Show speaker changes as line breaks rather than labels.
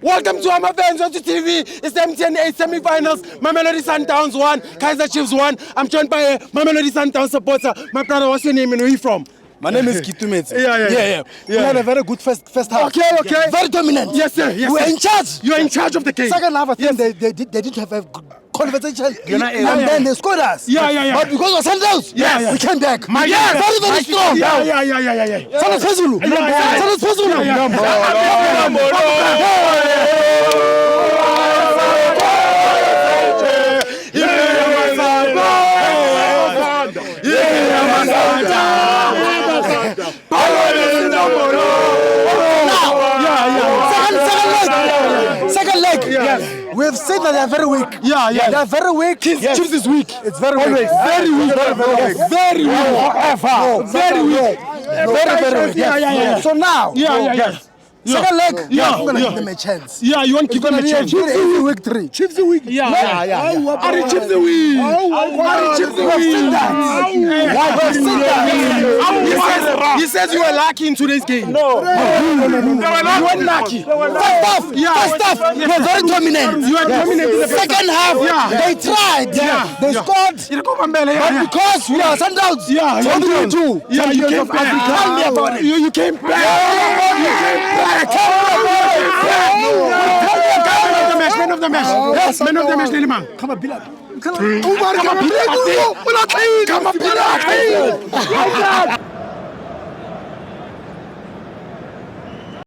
Welcome to FANS Wethu TV. It's the MTN8 semi-finals. Mamelodi Sundowns won. Kaizer Chiefs won. I'm joined by a Mamelodi Sundowns supporter. My brother, what's your name and where are you from?
My name is Kitumets.
Yeah.
We had a very good first half.
Okay.
Very dominant.
Yes, sir.
We were in charge.
You're in charge of the game.
Second half, I think they didn't have a good conversation. And then they scored us.
Yeah.
But because of Sundowns, we came back. Very strong.
Yeah.
Second leg. We've said that they're very weak. They're very weak.
Chiefs is weak.
It's very weak.
Very weak. Very weak.
Yeah. So now, second leg, I'm going to give them a chance.
Yeah, you want to give them a chance.
Chiefs are week 3.
Chiefs are weak. Yeah. Are the Chiefs are weak? He says you were lucky in today's game. No. You were lucky.
First half, you were very dominant.
You were dominant.
Second half, they tried. They scored. But because we are Sundowns,
you came back. You came back. Man of the match. Yes, man of the match, Liliman. Come on,